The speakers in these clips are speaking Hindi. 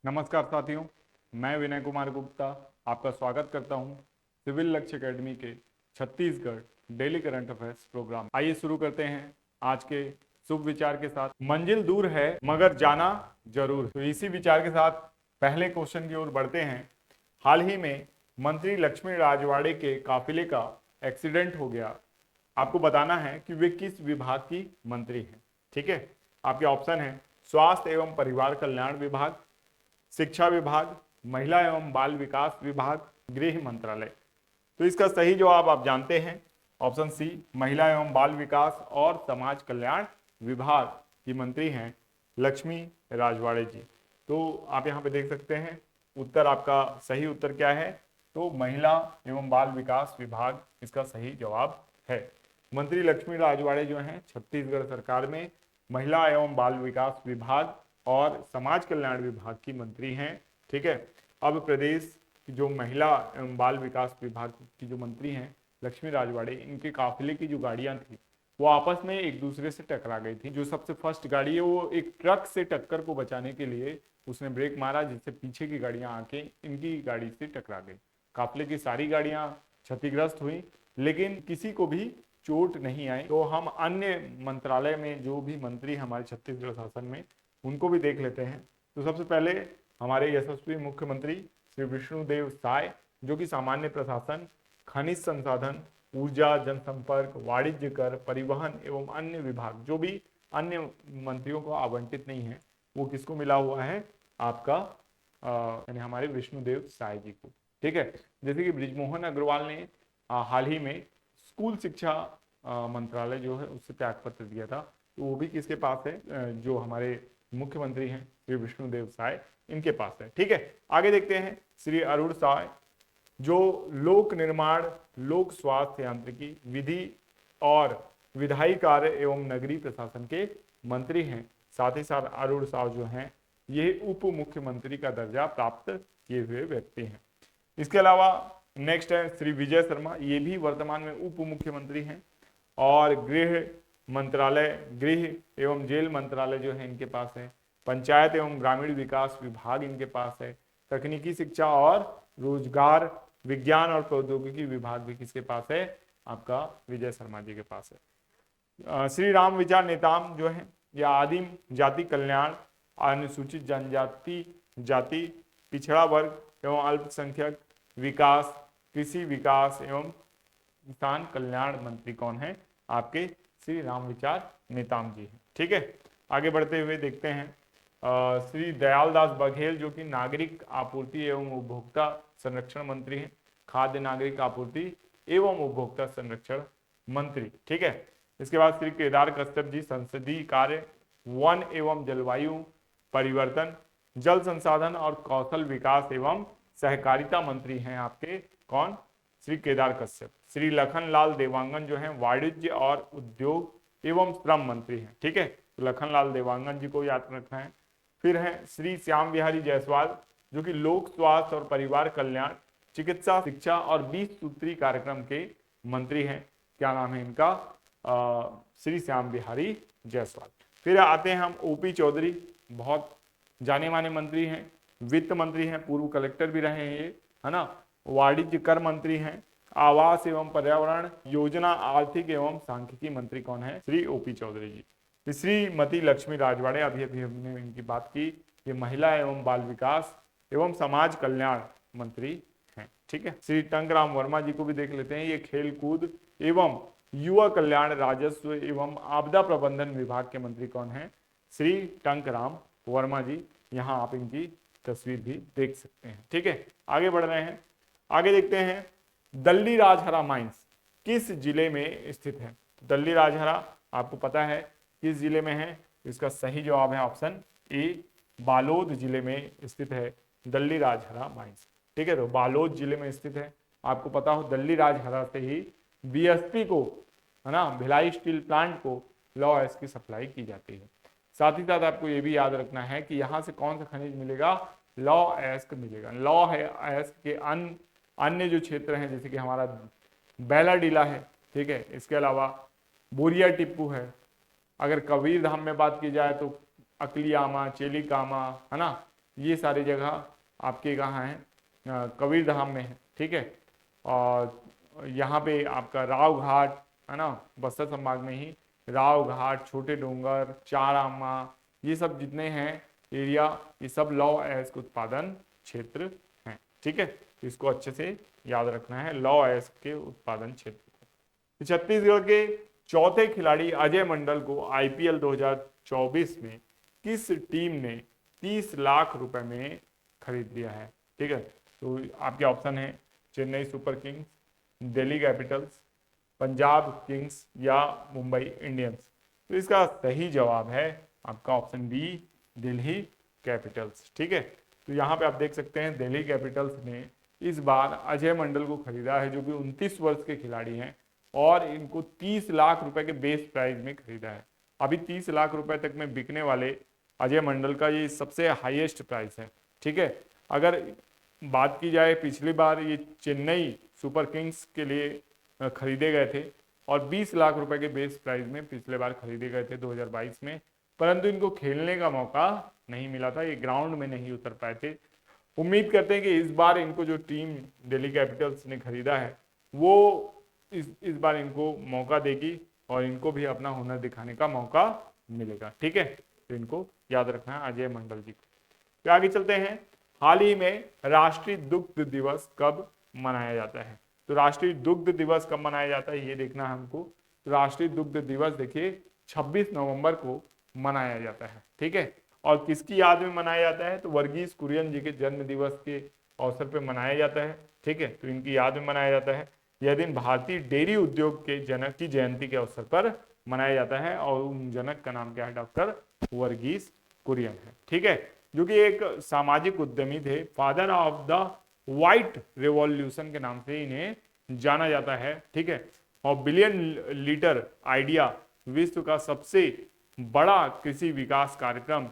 नमस्कार साथियों, मैं विनय कुमार गुप्ता आपका स्वागत करता हूं सिविल लक्ष्य एकेडमी के Chhattisgarh daily current affairs programme. आइए शुरू करते हैं आज के शुभ विचार के साथ। मंजिल दूर है मगर जाना जरूर। तो इसी विचार के साथ पहले क्वेश्चन की ओर बढ़ते हैं। हाल ही में मंत्री लक्ष्मी राजवाड़े के काफिले का एक्सीडेंट हो गया। आपको बताना है कि वे किस विभाग की मंत्री हैं। ठीक है, आपके ऑप्शन है स्वास्थ्य एवं परिवार कल्याण विभाग, शिक्षा विभाग, महिला एवं बाल विकास विभाग, गृह मंत्रालय। तो इसका सही जवाब आप जानते हैं, ऑप्शन सी महिला एवं बाल विकास और समाज कल्याण विभाग की मंत्री हैं लक्ष्मी राजवाड़े जी। तो आप यहाँ पे देख सकते हैं उत्तर, आपका सही उत्तर क्या है? तो महिला एवं बाल विकास विभाग इसका सही जवाब है। मंत्री लक्ष्मी राजवाड़े जो हैं छत्तीसगढ़ सरकार में महिला एवं बाल विकास विभाग और समाज कल्याण विभाग की मंत्री हैं। ठीक है, अब प्रदेश की जो महिला एवं बाल विकास विभाग की जो मंत्री हैं लक्ष्मी राजवाड़े, इनके काफिले की जो गाड़ियां थी वो आपस में एक दूसरे से टकरा गई थी। जो सबसे फर्स्ट गाड़ी है वो एक ट्रक से टक्कर को बचाने के लिए उसने ब्रेक मारा, जिससे पीछे की गाड़ियां आके इनकी गाड़ी से टकरा गई। काफिले की सारी गाड़ियां क्षतिग्रस्त हुई, लेकिन किसी को भी चोट नहीं आई। तो हम अन्य मंत्रालय में जो भी मंत्री हमारे छत्तीसगढ़ शासन में, उनको भी देख लेते हैं। तो सबसे पहले हमारे यशस्वी मुख्यमंत्री श्री विष्णुदेव साय, जो कि सामान्य प्रशासन, खनिज संसाधन, ऊर्जा, जनसंपर्क, वाणिज्य कर, परिवहन एवं अन्य विभाग, जो भी अन्य मंत्रियों को आवंटित नहीं है, वो किसको मिला हुआ है? आपका यानी हमारे विष्णुदेव साय जी को। ठीक है, जैसे कि बृजमोहन अग्रवाल ने हाल ही में स्कूल शिक्षा मंत्रालय जो है उससे त्यागपत्र दिया था, तो वो भी किसके पास है? जो हमारे मुख्यमंत्री हैं श्री विष्णुदेव साय, इनके पास है। ठीक है, आगे देखते हैं श्री अरुण साय, जो लोक निर्माण, लोक स्वास्थ्य यांत्रिकी, विधि और विधायी कार्य एवं नगरीय प्रशासन के मंत्री हैं। साथ ही साथ अरुण साव जो हैं ये उप मुख्यमंत्री का दर्जा प्राप्त किए हुए व्यक्ति हैं। इसके अलावा नेक्स्ट है श्री विजय शर्मा, ये भी वर्तमान में उप मुख्यमंत्री हैं। और गृह मंत्रालय, गृह एवं जेल मंत्रालय जो है इनके पास है। पंचायत एवं ग्रामीण विकास विभाग इनके पास है। तकनीकी शिक्षा और रोजगार, विज्ञान और प्रौद्योगिकी विभाग भी किसके पास है? आपका विजय शर्मा जी के पास है। श्री राम विचार नेताम जो है या आदिम जाति कल्याण, अनुसूचित जनजाति, जाति, पिछड़ा वर्ग एवं अल्पसंख्यक विकास, कृषि विकास एवं किसान कल्याण मंत्री कौन है? आपके श्री राम विचार नेताम जी हैं। ठीक है, आगे बढ़ते हुए देखते हैं श्री दयालदास बघेल, जो कि नागरिक आपूर्ति एवं उपभोक्ता संरक्षण मंत्री हैं। खाद्य नागरिक आपूर्ति एवं उपभोक्ता संरक्षण मंत्री। ठीक है, इसके बाद श्री केदार कश्यप जी, संसदीय कार्य, वन एवं जलवायु परिवर्तन, जल संसाधन और कौशल विकास एवं सहकारिता मंत्री हैं आपके कौन? श्री केदार कश्यप। श्री लखनलाल देवांगन जो हैं वाणिज्य और उद्योग एवं श्रम मंत्री हैं। ठीक है, तो लखनलाल देवांगन जी को याद रखना है। फिर है श्री श्याम बिहारी जायसवाल, जो कि लोक स्वास्थ्य और परिवार कल्याण, चिकित्सा, शिक्षा और 20 सूत्री कार्यक्रम के मंत्री हैं। क्या नाम है इनका? श्री श्याम बिहारी जायसवाल। फिर आते हैं हम ओपी चौधरी, बहुत जाने माने मंत्री हैं, वित्त मंत्री हैं, पूर्व कलेक्टर भी रहे हैं ये, है ना। वाणिज्य कर मंत्री हैं, आवास एवं पर्यावरण, योजना, आर्थिक एवं सांख्यिकी मंत्री कौन है? श्री ओपी चौधरी जी। श्रीमती लक्ष्मी राजवाड़े, अभी अभी हमने इनकी बात की, ये महिला एवं बाल विकास एवं समाज कल्याण मंत्री हैं। ठीक है, श्री टंकराम वर्मा जी को भी देख लेते हैं, ये खेल कूद एवं युवा कल्याण, राजस्व एवं आपदा प्रबंधन विभाग के मंत्री कौन है? श्री टंकराम वर्मा जी। यहाँ आप इनकी तस्वीर भी देख सकते हैं। ठीक है, आगे बढ़ रहे हैं। आगे देखते हैं दल्ली राजहरा माइंस किस जिले में स्थित है? दल्ली राजहरा आपको पता है किस जिले में है? इसका सही जवाब है ऑप्शन ए, बालोद जिले में स्थित है दल्ली राजहरा माइंस। ठीक है, तो बालोद जिले में स्थित है। आपको पता हो दल्ली राजहरा से ही बीएसपी को, है ना, भिलाई स्टील प्लांट को लॉ एस की सप्लाई की जाती है। साथ ही साथ आपको ये भी याद रखना है कि यहाँ से कौन सा खनिज मिलेगा? लॉ एस्क मिलेगा। लॉ है एस्क के अन्य जो क्षेत्र हैं, जैसे कि हमारा बैलाडीला है, ठीक है, इसके अलावा बोरिया टिप्पू है। अगर कबीर धाम में बात की जाए तो अकलियामा, चेलिकामा, है ना, ये सारी जगह आपके कहाँ है, कबीरधाम में है, ठीक है। और यहाँ पे आपका राव घाट है ना, बस्तर संभाग में ही राव घाट, छोटे डोंगर, चार आमा, ये सब जितने हैं एरिया, ये सब लौ अयस्क उत्पादन क्षेत्र हैं, ठीक है। इसको अच्छे से याद रखना है, लौ अयस्क के उत्पादन क्षेत्र को। छत्तीसगढ़ के चौथे खिलाड़ी अजय मंडल को आईपीएल 2024 में किस टीम ने 30 लाख रुपए में खरीद लिया है, ठीक है। तो आपके ऑप्शन है Chennai super Kings, Delhi Capitals, Punjab Kings या मुंबई इंडियंस। तो इसका सही जवाब है आपका ऑप्शन बी, दिल्ली कैपिटल्स, ठीक है। तो यहाँ पे आप देख सकते हैं दिल्ली कैपिटल्स ने इस बार अजय मंडल को खरीदा है, जो कि 29 वर्ष के खिलाड़ी हैं, और इनको 30 लाख रुपए के बेस प्राइस में खरीदा है। अभी 30 लाख रुपए तक में बिकने वाले अजय मंडल का ये सबसे हाईएस्ट प्राइस है, ठीक है। अगर बात की जाए पिछली बार ये चेन्नई सुपर किंग्स के लिए खरीदे गए थे और 20 लाख रुपए के बेस प्राइस में पिछले बार खरीदे गए थे 2022 में, परंतु इनको खेलने का मौका नहीं मिला था, ये ग्राउंड में नहीं उतर पाए थे। उम्मीद करते हैं कि इस बार इनको जो टीम दिल्ली कैपिटल्स ने खरीदा है वो इस बार इनको मौका देगी और इनको भी अपना हुनर दिखाने का मौका मिलेगा, ठीक है। तो इनको याद रखना है अजय मंडल जी को। तो आगे चलते हैं, हाल ही में राष्ट्रीय दुग्ध दिवस कब मनाया जाता है। तो राष्ट्रीय दुग्ध दिवस कब मनाया जाता है ये देखना है हमको। तो राष्ट्रीय दुग्ध दिवस देखिए 26 नवंबर को मनाया जाता है, ठीक है। और किसकी याद में मनाया जाता है, तो वर्गीस कुरियन जी के जन्म दिवस के अवसर पर मनाया जाता है, ठीक है। तो इनकी याद में मनाया जाता है। यह दिन भारतीय डेयरी उद्योग के जनक की जयंती के अवसर पर मनाया जाता है और उन जनक का नाम क्या है, डॉक्टर वर्गीस कुरियन है, ठीक है, जो कि एक सामाजिक उद्यमी थे। Father of the white revolution के नाम से इन्हें जाना जाता है, ठीक है। और बिलियन लीटर आइडिया विश्व का सबसे बड़ा कृषि विकास कार्यक्रम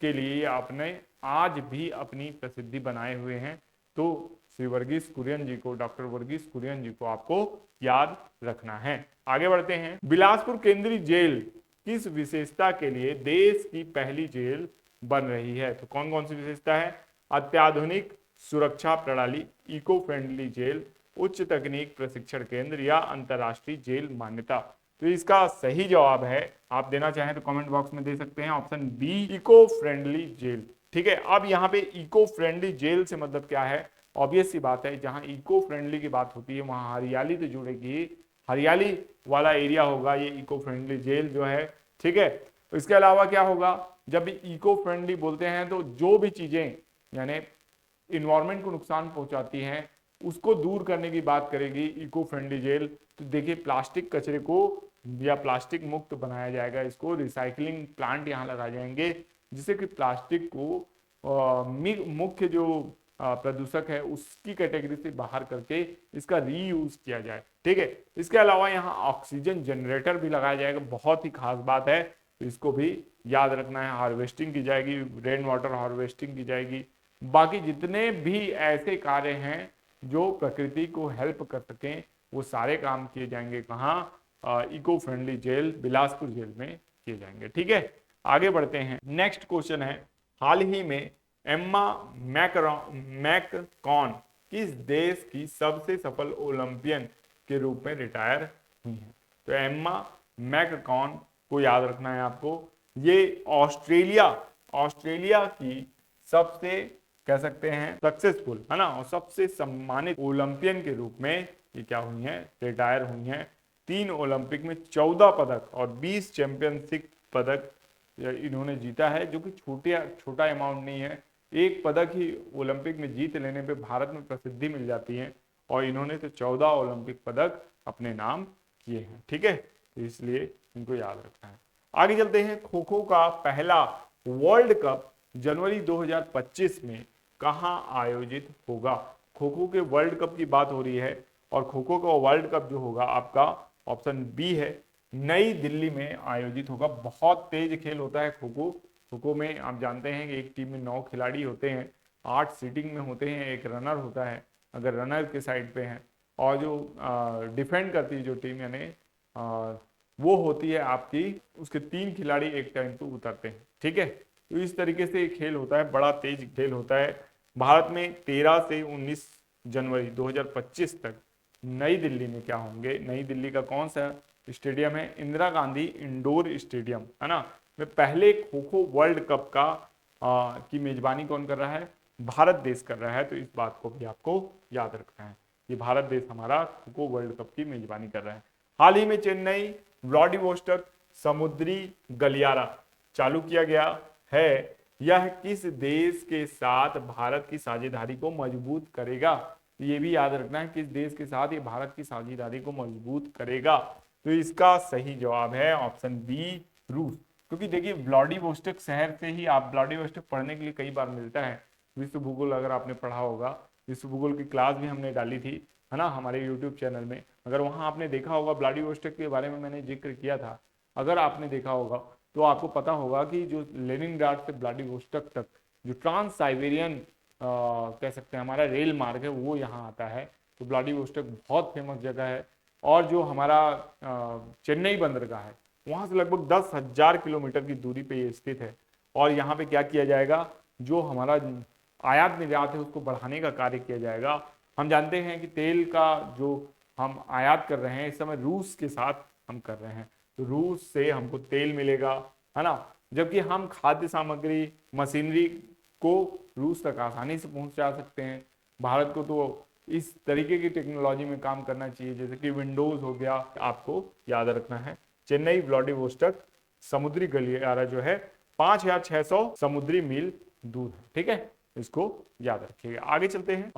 के लिए आपने आज भी अपनी प्रसिद्धि बनाए हुए हैं। तो श्री वर्गीस कुरियन जी को, डॉक्टर वर्गीस कुरियन जी को आपको याद रखना है। आगे बढ़ते हैं, बिलासपुर केंद्रीय जेल किस विशेषता के लिए देश की पहली जेल बन रही है। तो कौन कौन सी विशेषता है, अत्याधुनिक सुरक्षा प्रणाली, इको फ्रेंडली जेल, उच्च तकनीक प्रशिक्षण केंद्र या अंतरराष्ट्रीय जेल मान्यता। तो इसका सही जवाब है, आप देना चाहें तो कमेंट बॉक्स में दे सकते हैं, option B, eco friendly jail, ठीक है। अब यहाँ पे इको फ्रेंडली जेल से मतलब क्या है, ऑब्वियस सी बात है, जहां इको फ्रेंडली की बात होती है वहां हरियाली तो जुड़ेगी, हरियाली वाला एरिया होगा ये इको फ्रेंडली जेल जो है, ठीक है। तो इसके अलावा क्या होगा, जब भी इको फ्रेंडली बोलते हैं तो जो भी चीजें यानी इन्वायरमेंट को नुकसान पहुंचाती हैं उसको दूर करने की बात करेगी इको फ्रेंडली जेल। तो देखिए प्लास्टिक कचरे को या प्लास्टिक मुक्त बनाया जाएगा, इसको रिसाइकलिंग प्लांट यहाँ लगाए जाएंगे जिससे कि प्लास्टिक को मुख्य जो प्रदूषक है उसकी कैटेगरी से बाहर करके इसका रीयूज किया जाए, ठीक है। इसके अलावा यहाँ ऑक्सीजन जनरेटर भी लगाया जाएगा, बहुत ही खास बात है, तो इसको भी याद रखना है। हार्वेस्टिंग की जाएगी, रेन वाटर हार्वेस्टिंग की जाएगी, बाकी जितने भी ऐसे कार्य हैं जो प्रकृति को हेल्प कर सकें वो सारे काम किए जाएंगे कहाँ, eco friendly jail Bilaspur jail में किए जाएंगे, ठीक है। आगे बढ़ते हैं, नेक्स्ट क्वेश्चन है, हाल ही में एम्मा मैककॉन किस देश की सबसे सफल ओलंपियन के रूप में रिटायर हुई हैं। तो एम्मा मैककॉन को याद रखना है आपको, ये ऑस्ट्रेलिया की सबसे कह सकते हैं सक्सेसफुल है ना और सबसे सम्मानित ओलंपियन के रूप में ये क्या हुई हैं, रिटायर हुई हैं। 3 ओलंपिक में 14 पदक और 20 चैंपियनशिप पदक इन्होंने जीता है, जो कि छोटा अमाउंट नहीं है। एक पदक ही ओलंपिक में जीत लेने पे भारत में प्रसिद्धि मिल जाती है और इन्होंने तो 14 ओलंपिक पदक अपने नाम किए हैं, ठीक है। तो इसलिए इनको याद रखना है। आगे चलते हैं, खो खो का पहला वर्ल्ड कप जनवरी 2025 में कहां आयोजित होगा। खो खो के वर्ल्ड कप की बात हो रही है और खो खो का वर्ल्ड कप जो होगा आपका ऑप्शन बी है, नई दिल्ली में आयोजित होगा। बहुत तेज खेल होता है खो खो। खो खो में आप जानते हैं कि एक टीम में 9 खिलाड़ी होते हैं, 8 सीटिंग में होते हैं, एक रनर होता है अगर रनर के साइड पे हैं, और जो डिफेंड करती है जो टीम यानी वो होती है आपकी, उसके 3 खिलाड़ी एक टाइम पे उतरते हैं, ठीक है। तो इस तरीके से ये खेल होता है, बड़ा तेज खेल होता है। भारत में 13 से 19 जनवरी 2025 तक नई दिल्ली में क्या होंगे, नई दिल्ली का कौन सा स्टेडियम है, इंदिरा गांधी इंडोर स्टेडियम, है ना, में पहले खो खो वर्ल्ड कप का की मेजबानी कौन कर रहा है, भारत देश कर रहा है। तो इस बात को भी आपको याद रखना है, ये भारत देश हमारा खो खो वर्ल्ड कप की मेजबानी कर रहा है। हाल ही में चेन्नई व्लादिवोस्टोक समुद्री गलियारा चालू किया गया है, यह किस देश के साथ भारत की साझेदारी को मजबूत करेगा, ये भी याद रखना है, किस देश के साथ ये भारत की साझेदारी को मजबूत करेगा। तो इसका सही जवाब है ऑप्शन बी, रूस। क्योंकि देखिए व्लादिवोस्टोक शहर से ही, आप व्लादिवोस्टोक पढ़ने के लिए कई बार मिलता है, विश्व भूगोल अगर आपने पढ़ा होगा, विश्व भूगोल की क्लास भी हमने डाली थी, है ना, हमारे यूट्यूब चैनल में, अगर वहां आपने देखा होगा व्लादिवोस्टोक के बारे में मैंने जिक्र किया था, अगर आपने देखा होगा तो आपको पता होगा कि जो लेनिनग्राड से व्लादिवोस्टोक तक जो ट्रांस साइबेरियन कह सकते हैं हमारा रेल मार्ग है, वो यहाँ आता है। तो व्लादिवोस्टोक बहुत फेमस जगह है। और जो हमारा चेन्नई बंदरगाह है, वहां से लगभग 10,000 किलोमीटर की दूरी पे ये स्थित है। और यहाँ पे क्या किया जाएगा, जो हमारा आयात निर्यात है उसको बढ़ाने का कार्य किया जाएगा। हम जानते हैं कि तेल का जो हम आयात कर रहे हैं इस समय रूस के साथ हम कर रहे हैं, तो रूस से हमको तेल मिलेगा, है ना, जबकि हम खाद्य सामग्री मशीनरी को रूस तक आसानी से पहुंचा सकते हैं। भारत को तो इस तरीके की टेक्नोलॉजी में काम करना चाहिए, जैसे कि विंडोज हो गया, आपको याद रखना है। चेन्नई व्लादिवोस्टोक समुद्री गलियारा जो है 5,600 समुद्री मील दूर है, ठीक है, इसको याद रखिएगा। आगे चलते हैं।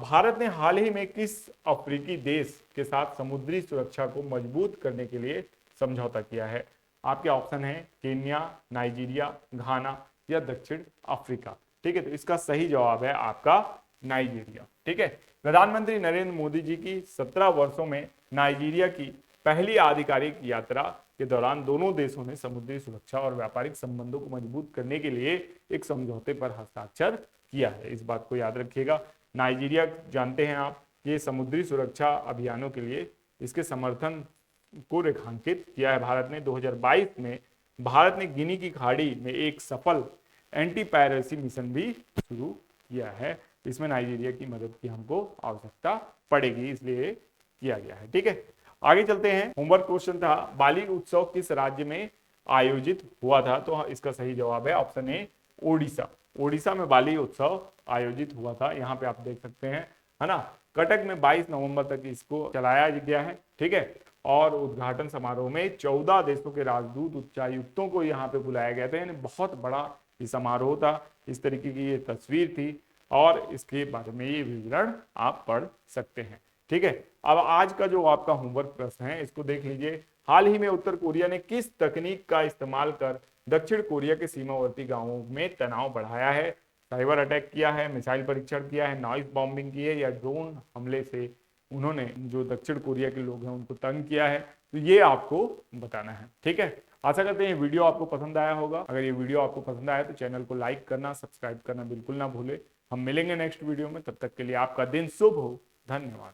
भारत ने हाल ही में किस अफ्रीकी देश के साथ समुद्री सुरक्षा को मजबूत करने के लिए समझौता किया है? आपके ऑप्शन है केन्या, नाइजीरिया, घाना या दक्षिण अफ्रीका, ठीक है। तो इसका सही जवाब है आपका नाइजीरिया, ठीक है। प्रधानमंत्री नरेंद्र मोदी जी की 17 वर्षों में नाइजीरिया की पहली आधिकारिक यात्रा के दौरान दोनों देशों ने समुद्री सुरक्षा और व्यापारिक संबंधों को मजबूत करने के लिए एक समझौते पर हस्ताक्षर किया है, इस बात को याद रखिएगा। नाइजीरिया जानते हैं आप, ये समुद्री सुरक्षा अभियानों के लिए इसके समर्थन को रेखांकित किया है भारत ने। 2022 में भारत ने गिनी की खाड़ी में एक सफल एंटी पायरेसी मिशन भी शुरू किया है। इसमें नाइजीरिया की मदद की हमको आवश्यकता पड़ेगी, इसलिए किया गया है, ठीक है। आगे चलते हैं। होमवर्क क्वेश्चन था, बाली उत्सव किस राज्य में आयोजित हुआ था? तो इसका सही जवाब है ऑप्शन ए, ओडिशा। ओडिशा में बाली उत्सव आयोजित हुआ था, यहाँ पे आप देख सकते हैं, है ना। कटक में 22 नवंबर तक इसको चलाया गया है, ठीक है। और उद्घाटन समारोह में 14 देशों के राजदूत, उच्चायुक्तों को यहाँ पे बुलाया गया था, यानी बहुत बड़ा ये समारोह था। इस तरीके की ये तस्वीर थी और इसके बारे में ये विवरण आप पढ़ सकते हैं, ठीक है। अब आज का जो आपका होमवर्क प्रश्न है इसको देख लीजिए। हाल ही में उत्तर कोरिया ने किस तकनीक का इस्तेमाल कर दक्षिण कोरिया के सीमावर्ती गांवों में तनाव बढ़ाया है? साइबर अटैक किया है, मिसाइल परीक्षण किया है, नॉइस बॉम्बिंग की है, या ड्रोन हमले से उन्होंने जो दक्षिण कोरिया के लोग हैं उनको तंग किया है? तो ये आपको बताना है, ठीक है। आशा करते हैं ये वीडियो आपको पसंद आया होगा। अगर ये वीडियो आपको पसंद आया तो चैनल को लाइक करना, सब्सक्राइब करना बिल्कुल ना भूले। हम मिलेंगे नेक्स्ट वीडियो में, तब तक के लिए आपका दिन शुभ हो। धन्यवाद।